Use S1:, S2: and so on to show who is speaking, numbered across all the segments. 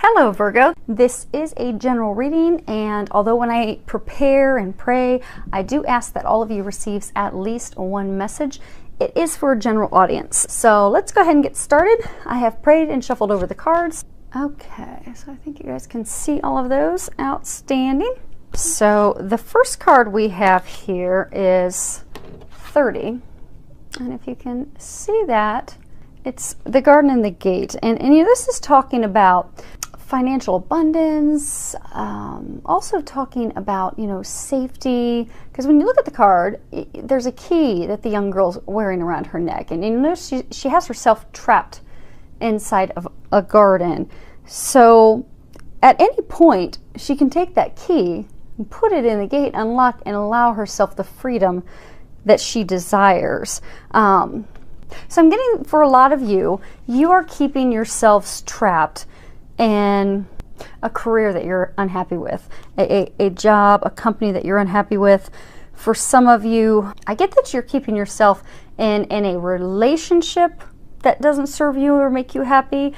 S1: Hello Virgo, this is a general reading, and although when I prepare and pray, I do ask that all of you receives at least one message, it is for a general audience. So let's go ahead and get started. I have prayed and shuffled over the cards. Okay, so I think you guys can see all of those. Outstanding. So the first card we have here is 30, and if you can see that, it's the garden and the gate, and this is talking about financial abundance, also talking about, safety, because when you look at the card, there's a key that the young girl's wearing around her neck, and she has herself trapped inside of a garden. So at any point, she can take that key and put it in the gate, unlock, and allow herself the freedom that she desires. So I'm getting, for a lot of you, you are keeping yourselves trapped in a career that you're unhappy with, a job, a company that you're unhappy with. For some of you, I get that you're keeping yourself in a relationship that doesn't serve you or make you happy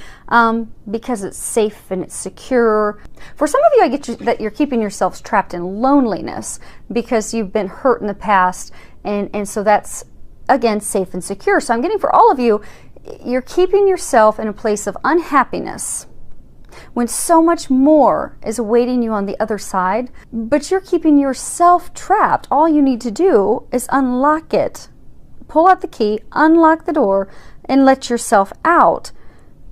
S1: because it's safe and it's secure. For some of you, I get that you're keeping yourselves trapped in loneliness because you've been hurt in the past, and so that's, again, safe and secure. So I'm getting, for all of you, you're keeping yourself in a place of unhappiness when so much more is awaiting you on the other side, but you're keeping yourself trapped. All you need to do is unlock it. Pull out the key, unlock the door, and let yourself out.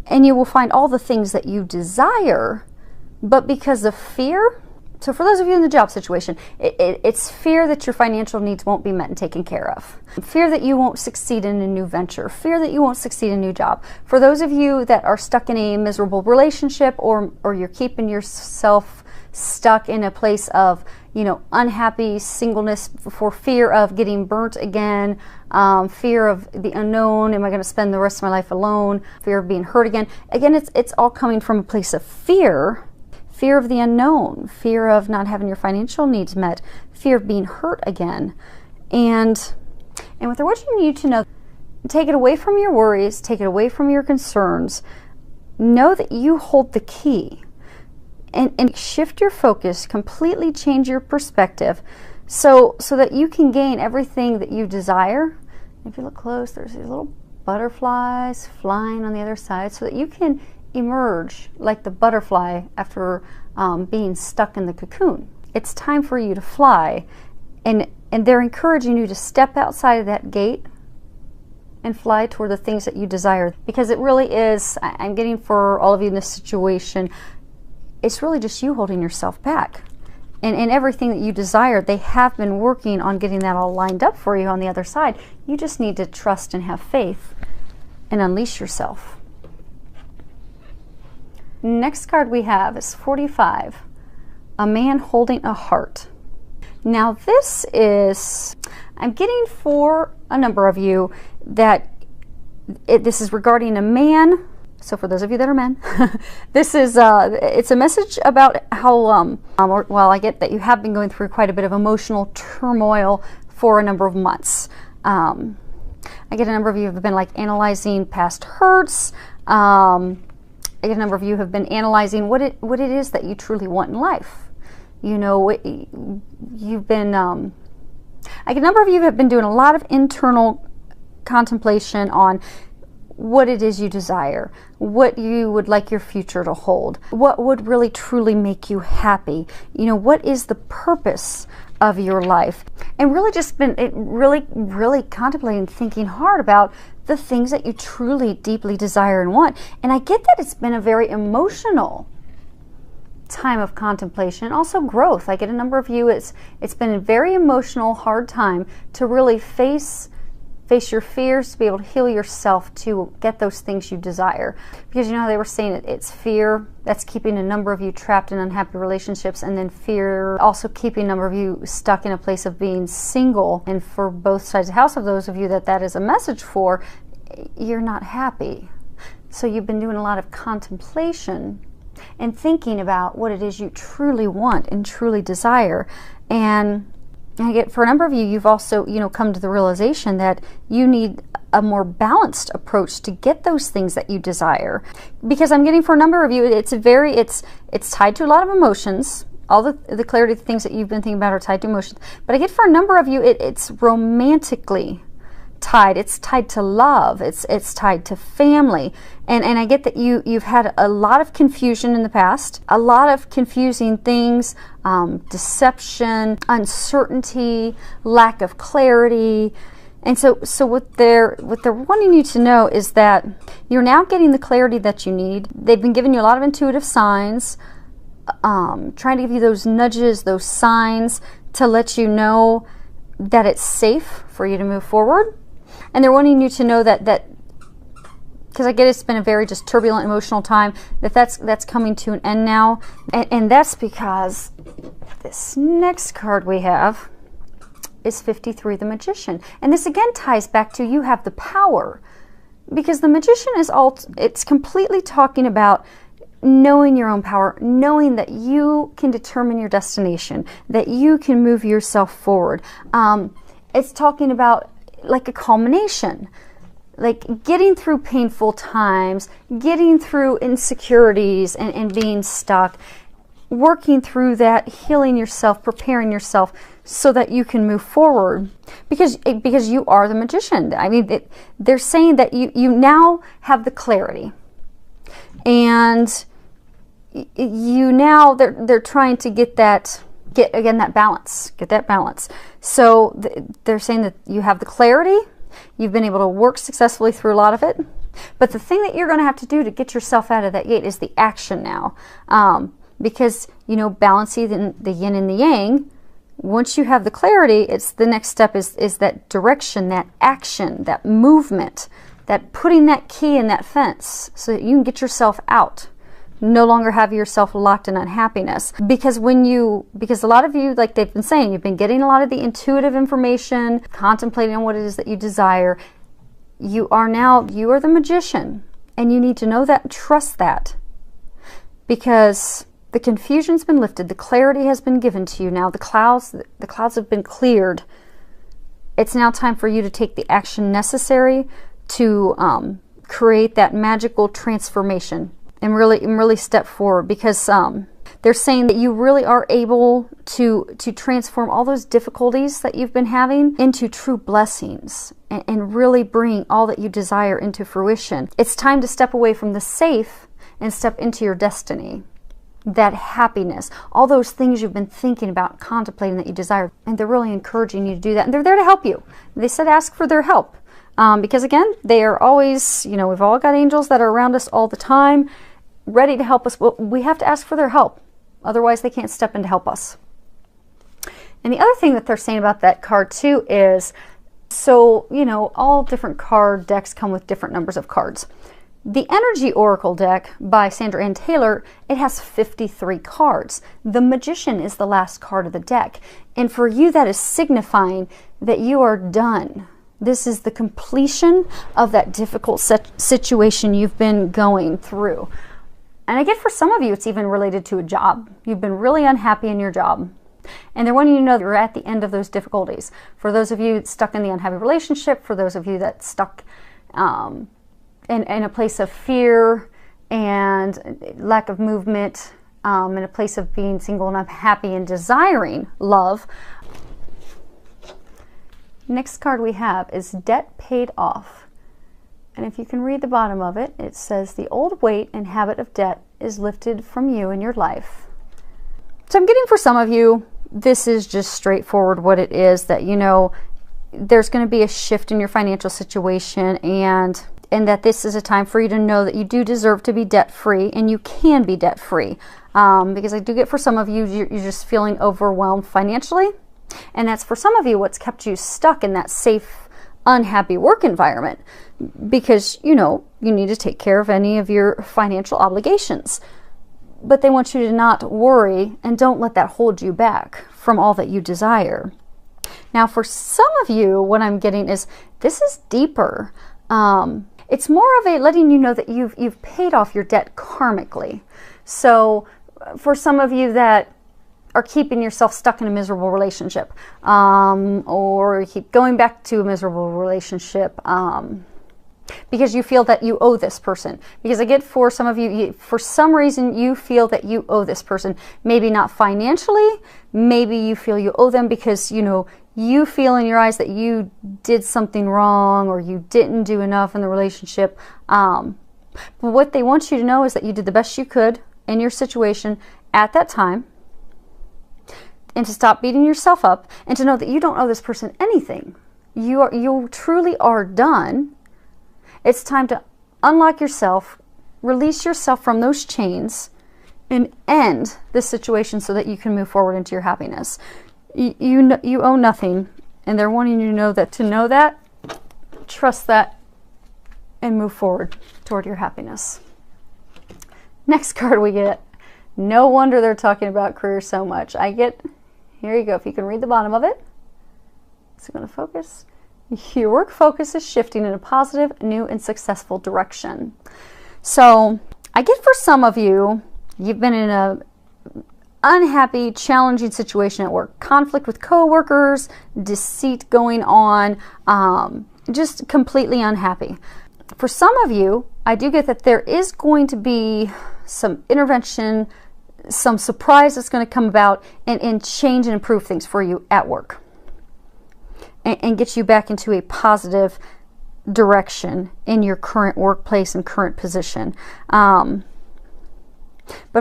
S1: And you will find all the things that you desire, but because of fear, so for those of you in the job situation, it's fear that your financial needs won't be met and taken care of. Fear that you won't succeed in a new venture. Fear that you won't succeed in a new job. For those of you that are stuck in a miserable relationship, or you're keeping yourself stuck in a place of, unhappy singleness for fear of getting burnt again, fear of the unknown, am I going to spend the rest of my life alone, fear of being hurt again. Again, it's all coming from a place of fear. Fear of the unknown, fear of not having your financial needs met, fear of being hurt again. And what I want you to know, take it away from your worries, take it away from your concerns. Know that you hold the key, and shift your focus, completely change your perspective so that you can gain everything that you desire. If you look close, there's these little butterflies flying on the other side, so that you can emerge like the butterfly after being stuck in the cocoon. It's time for you to fly, and they're encouraging you to step outside of that gate and fly toward the things that you desire, because it really is, I'm getting, for all of you in this situation, it's really just you holding yourself back. And everything that you desire, they have been working on getting that all lined up for you on the other side. You just need to trust and have faith and unleash yourself. Next card we have is 45, a man holding a heart. Now this is, I'm getting, for a number of you, that this is regarding a man. So for those of you that are men, this is, it's a message about how, well, I get that you have been going through quite a bit of emotional turmoil for a number of months. I get a number of you have been analyzing past hurts. I get a number of you have been analyzing what it is that you truly want in life. You've been, I get a number of you have been doing a lot of internal contemplation on what it is you desire, what you would like your future to hold, what would really truly make you happy, what is the purpose of your life, and really just been really contemplating, thinking hard about the things that you truly deeply desire and want. And I get that it's been a very emotional time of contemplation, also growth. I get a number of you, it's been a very emotional, hard time to really face your fears, to be able to heal yourself, to get those things you desire. Because how they were saying it's fear that's keeping a number of you trapped in unhappy relationships, and then fear also keeping a number of you stuck in a place of being single. And for both sides of the house, of those of you that is a message for, you're not happy. So you've been doing a lot of contemplation and thinking about what it is you truly want and truly desire. And I get, for a number of you, you've also, come to the realization that you need a more balanced approach to get those things that you desire. Because I'm getting for a number of you, it's tied to a lot of emotions. All the clarity, the things that you've been thinking about are tied to emotions. But I get for a number of you, it's romantically tied. It's tied to love. It's tied to family. And I get that you've had a lot of confusion in the past, a lot of confusing things, deception, uncertainty, lack of clarity. And so what they're wanting you to know is that you're now getting the clarity that you need. They've been giving you a lot of intuitive signs, trying to give you those nudges, those signs to let you know that it's safe for you to move forward. And they're wanting you to know that because I get it's been a very just turbulent emotional time, that's coming to an end now. And that's because this next card we have is 53, the Magician. And this again ties back to you have the power, because the Magician is it's completely talking about knowing your own power, knowing that you can determine your destination, that you can move yourself forward. It's talking about like a culmination, like getting through painful times, getting through insecurities and being stuck, working through that, healing yourself, preparing yourself so that you can move forward, because you are the Magician. I mean, they're saying that you now have the clarity, and you now they're trying to get that balance. So they're saying that you have the clarity, you've been able to work successfully through a lot of it, but the thing that you're going to have to do to get yourself out of that gate is the action now, because balancing the yin and the yang. Once you have the clarity, it's the next step is that direction, that action, that movement, that putting that key in that fence so that you can get yourself out. No longer have yourself locked in unhappiness. Because a lot of you, like they've been saying, you've been getting a lot of the intuitive information, contemplating on what it is that you desire. You are the Magician, and you need to know that and trust that, because the confusion's been lifted, the clarity has been given to you now, the clouds have been cleared. It's now time for you to take the action necessary to create that magical transformation. And really step forward, because they're saying that you really are able to transform all those difficulties that you've been having into true blessings and really bring all that you desire into fruition. It's time to step away from the safe and step into your destiny, that happiness, all those things you've been thinking about, contemplating that you desire. And they're really encouraging you to do that. And they're there to help you. They said ask for their help. Because again, they are always, we've all got angels that are around us all the time, ready to help us. Well, we have to ask for their help. Otherwise, they can't step in to help us. And the other thing that they're saying about that card too is, so, all different card decks come with different numbers of cards. The Energy Oracle deck by Sandra Ann Taylor, it has 53 cards. The Magician is the last card of the deck. And for you, that is signifying that you are done. This is the completion of that difficult situation you've been going through. And I get for some of you, it's even related to a job. You've been really unhappy in your job. And they're wanting you to know that you're at the end of those difficulties. For those of you stuck in the unhappy relationship, for those of you that stuck in a place of fear and lack of movement, in a place of being single and unhappy and desiring love. Next card we have is Debt Paid Off. And if you can read the bottom of it, it says the old weight and habit of debt is lifted from you in your life. So I'm getting for some of you, this is just straightforward what it is, that there's going to be a shift in your financial situation, and that this is a time for you to know that you do deserve to be debt-free, and you can be debt-free. Because I do get for some of you, you're just feeling overwhelmed financially. And that's for some of you what's kept you stuck in that safe, unhappy work environment, because you need to take care of any of your financial obligations. But they want you to not worry, and don't let that hold you back from all that you desire. Now for some of you, what I'm getting is this is deeper. It's more of a letting you know that you've paid off your debt karmically. So for some of you that are keeping yourself stuck in a miserable relationship, or you keep going back to a miserable relationship, because you feel that you owe this person. Because I get, for some of you, for some reason you feel that you owe this person. Maybe not financially, maybe you feel you owe them because, you know, you feel in your eyes that you did something wrong or you didn't do enough in the relationship. But what they want you to know is that you did the best you could in your situation at that time, and to stop beating yourself up, and to know that you don't owe this person anything. You truly are done. It's time to unlock yourself, release yourself from those chains, and end this situation so that you can move forward into your happiness. You owe nothing, and they're wanting you to know that, trust that, and move forward toward your happiness. Next card we get. No wonder they're talking about career so much. Here you go, if you can read the bottom of it. So I'm going to focus. Your work focus is shifting in a positive, new, and successful direction. So I get, for some of you, you've been in a unhappy, challenging situation at work. Conflict with coworkers, deceit going on, just completely unhappy. For some of you, I do get that there is going to be some intervention, some surprise that's going to come about and change and improve things for you at work. And get you back into a positive direction in your current workplace and current position. But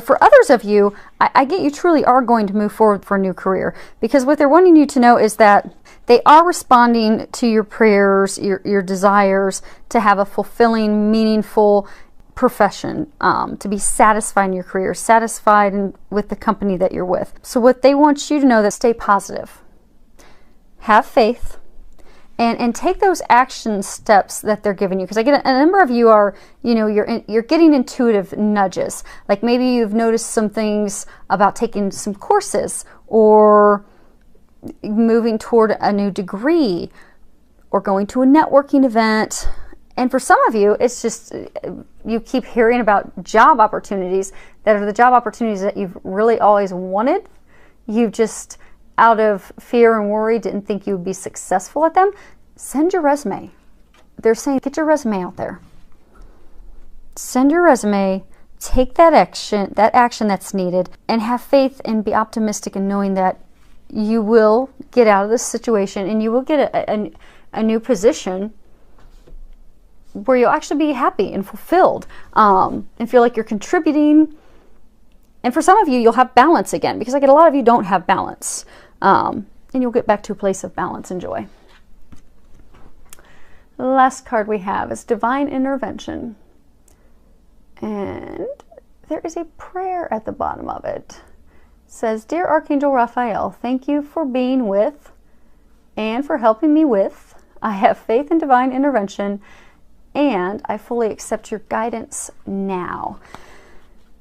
S1: for others of you, I get you truly are going to move forward for a new career, because what they're wanting you to know is that they are responding to your prayers, your desires to have a fulfilling, meaningful profession, to be satisfied in your career, satisfied with the company that you're with. So what they want you to know, that stay positive. Have faith, and take those action steps that they're giving you. Because I get a number of you are, you know, you're getting intuitive nudges. Like maybe you've noticed some things about taking some courses, or moving toward a new degree, or going to a networking event. And for some of you, it's just you keep hearing about job opportunities that are the job opportunities that you've really always wanted. You've just, out of fear and worry, didn't think you would be successful at them. Send your resume. They're saying, get your resume out there. Send your resume, take that action that's needed, and have faith and be optimistic in knowing that you will get out of this situation and you will get a new position where you'll actually be happy and fulfilled, and feel like you're contributing. And for some of you, you'll have balance again, because I get a lot of you don't have balance. And you'll get back to a place of balance and joy. The last card we have is Divine Intervention. And there is a prayer at the bottom of it. It says, Dear Archangel Raphael, thank you for being with and for helping me with. I have faith in divine intervention, and I fully accept your guidance now.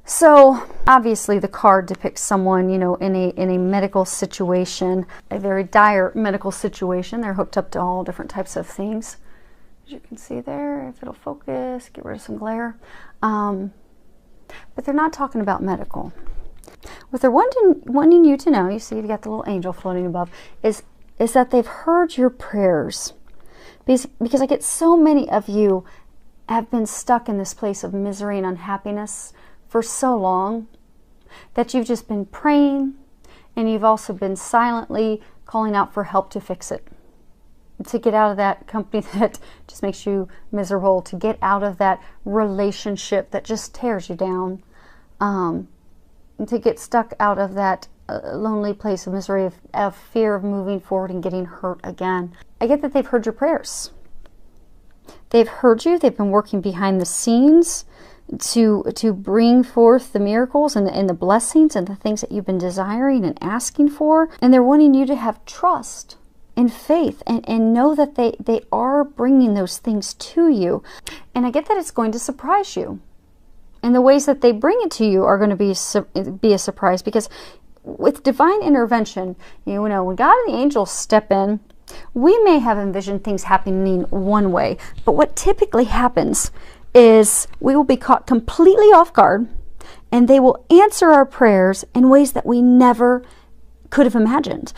S1: So obviously the card depicts someone, you know, in a medical situation, a very dire medical situation. They're hooked up to all different types of things. As you can see there, if it'll focus, get rid of some glare. But they're not talking about medical. What they're wanting you to know, you see you've got the little angel floating above, is that they've heard your prayers. Because I get so many of you have been stuck in this place of misery and unhappiness for so long that you've just been praying, and you've also been silently calling out for help to fix it. To get out of that company that just makes you miserable, to get out of that relationship that just tears you down, and to get stuck out of that lonely place of misery, of fear of moving forward and getting hurt again. I get that they've heard your prayers. They've heard you. They've been working behind the scenes to bring forth the miracles and the blessings and the things that you've been desiring and asking for. And they're wanting you to have trust and faith and know that they are bringing those things to you. And I get that it's going to surprise you. And the ways that they bring it to you are going to be a surprise, because with divine intervention, you know, when God and the angels step in, we may have envisioned things happening one way, but what typically happens is we will be caught completely off guard, and they will answer our prayers in ways that we never could have imagined.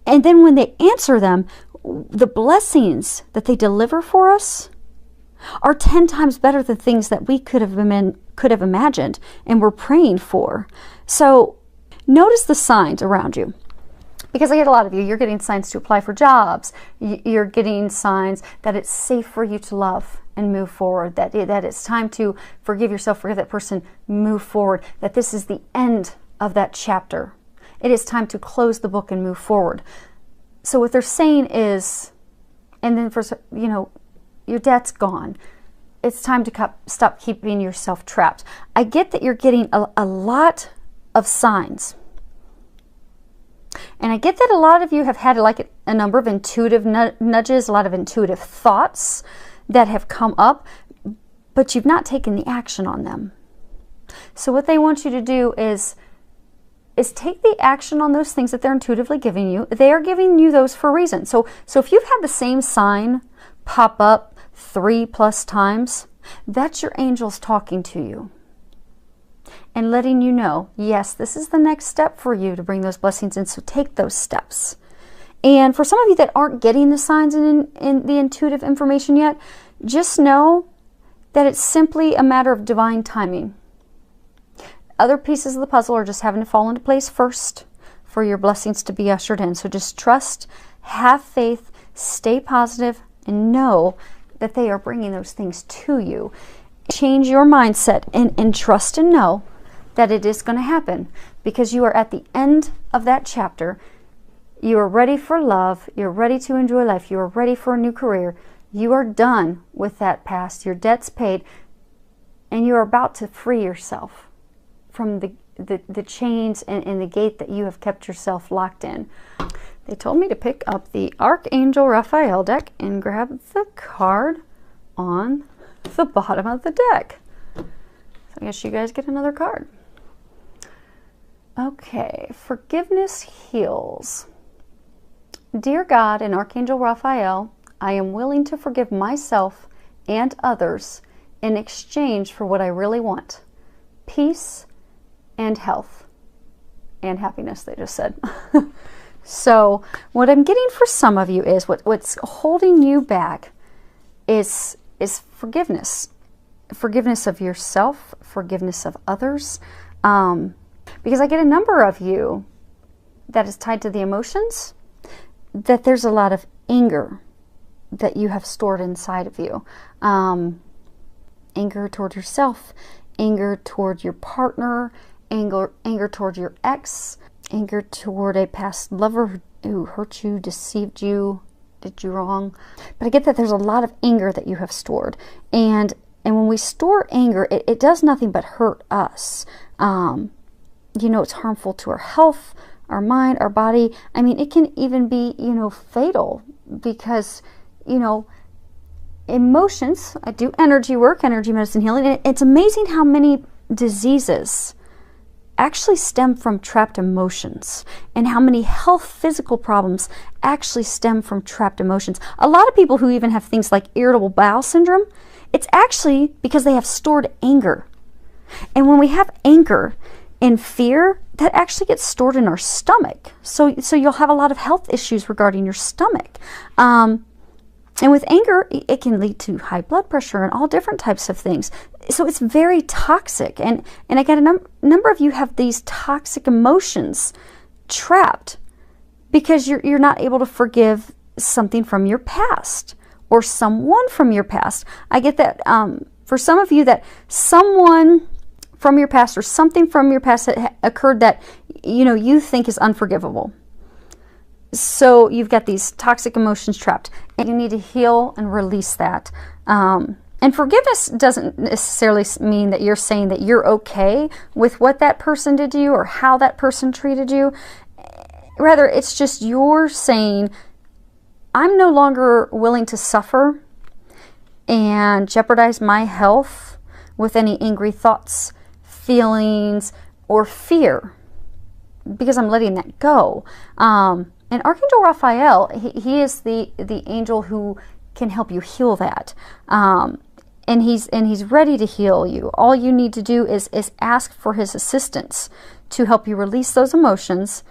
S1: And then when they answer them, the blessings that they deliver for us are 10 times better than things that we could have imagined and were praying for. So notice the signs around you. Because I get a lot of you, you're getting signs to apply for jobs. You're getting signs that it's safe for you to love and move forward, that it's time to forgive yourself, forgive that person, move forward, that this is the end of that chapter. It is time to close the book and move forward. So what they're saying is, and then for, you know, your debt's gone. It's time to stop keeping yourself trapped. I get that you're getting a lot of signs. And I get that a lot of you have had like a number of intuitive nudges, a lot of intuitive thoughts that have come up, but you've not taken the action on them. So what they want you to do is take the action on those things that they're intuitively giving you. They are giving you those for a reason. So if you've had the same sign pop up 3+ times, that's your angels talking to you and letting you know, yes, this is the next step for you to bring those blessings in, so take those steps. And for some of you that aren't getting the signs and the intuitive information yet, just know that it's simply a matter of divine timing. Other pieces of the puzzle are just having to fall into place first for your blessings to be ushered in. So just trust, have faith, stay positive, and know that they are bringing those things to you. Change your mindset and trust and know that it is going to happen, because you are at the end of that chapter. You are ready for love. You're ready to enjoy life. You are ready for a new career. You are done with that past. Your debt's paid, and you're about to free yourself from the chains and the gate that you have kept yourself locked in. They told me to pick up the Archangel Raphael deck and grab the card on the bottom of the deck. So I guess you guys get another card. Okay, forgiveness heals. Dear God and Archangel Raphael, I am willing to forgive myself and others in exchange for what I really want: peace and health and happiness, they just said. So what I'm getting for some of you is what's holding you back is forgiveness. Forgiveness of yourself, forgiveness of others. Because I get a number of you that is tied to the emotions, that there's a lot of anger that you have stored inside of you. Anger toward yourself, anger toward your partner, anger toward your ex, anger toward a past lover who hurt you, deceived you, did you wrong. But I get that there's a lot of anger that you have stored. And when we store anger, it does nothing but hurt us. You know, it's harmful to our health, our mind, our body. I mean, it can even be, you know, fatal, because, you know, emotions, I do energy work, energy medicine healing, and it's amazing how many diseases actually stem from trapped emotions, and how many health physical problems actually stem from trapped emotions. A lot of people who even have things like irritable bowel syndrome, it's actually because they have stored anger. And when we have anger and fear, that actually gets stored in our stomach. So you'll have a lot of health issues regarding your stomach. And with anger, it can lead to high blood pressure and all different types of things. So it's very toxic. And again, a number of you have these toxic emotions trapped because you're not able to forgive something from your past or someone from your past. I get that for some of you, that someone from your past or something from your past that occurred that, you know, you think is unforgivable. So you've got these toxic emotions trapped, and you need to heal and release that. And forgiveness doesn't necessarily mean that you're saying that you're okay with what that person did to you or how that person treated you. Rather, it's just you're saying, I'm no longer willing to suffer and jeopardize my health with any angry thoughts, feelings, or fear, because I'm letting that go. And Archangel Raphael, he is the angel who can help you heal that. And he's ready to heal you. All you need to do is ask for his assistance to help you release those emotions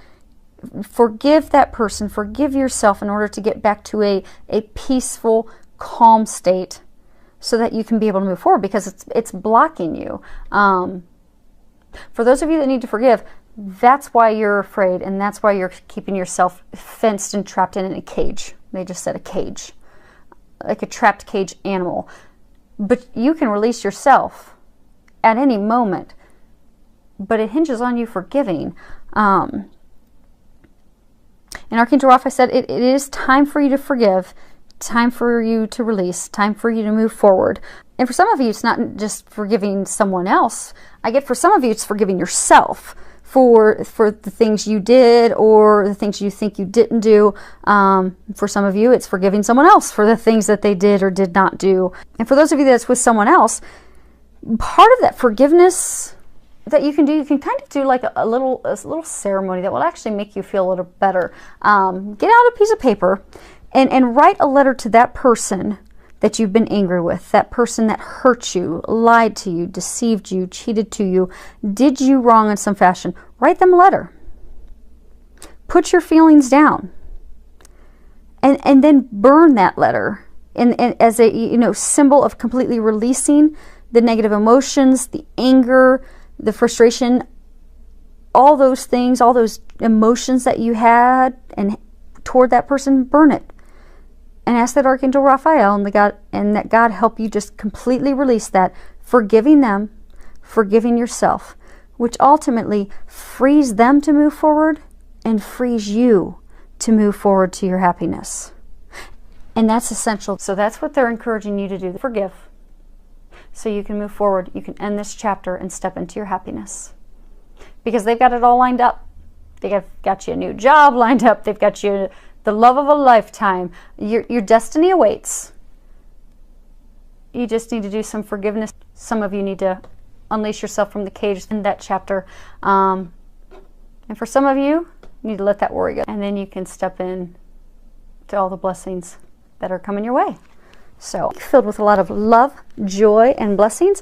S1: Forgive that person, forgive yourself in order to get back to a peaceful, calm state so that you can be able to move forward, because it's blocking you. For those of you that need to forgive, that's why you're afraid, and that's why you're keeping yourself fenced and trapped in a cage. They just said a cage, like a trapped cage animal. But you can release yourself at any moment, but it hinges on you forgiving. And Archangel Raphael said it is time for you to forgive, time for you to release, time for you to move forward. And for some of you, it's not just forgiving someone else. I get for some of you, it's forgiving yourself for the things you did or the things you think you didn't do. For some of you, it's forgiving someone else for the things that they did or did not do. And for those of you that's with someone else, part of that forgiveness that you can do, you can kind of do like a little ceremony that will actually make you feel a little better. Get out a piece of paper and write a letter to that person that you've been angry with, that person that hurt you, lied to you, deceived you, cheated to you, did you wrong in some fashion. Write them a letter. Put your feelings down. And then burn that letter and as a symbol of completely releasing the negative emotions, the anger, the frustration, all those things, all those emotions that you had and toward that person. Burn it. And ask that Archangel Raphael and that God help you just completely release that, forgiving them, forgiving yourself, which ultimately frees them to move forward and frees you to move forward to your happiness. And that's essential. So that's what they're encouraging you to do. Forgive. So you can move forward. You can end this chapter and step into your happiness. Because they've got it all lined up. They've got you a new job lined up. They've got you the love of a lifetime. Your destiny awaits. You just need to do some forgiveness. Some of you need to unleash yourself from the cage in that chapter. And for some of you, you need to let that worry go. And then you can step in to all the blessings that are coming your way. So, filled with a lot of love, joy, and blessings.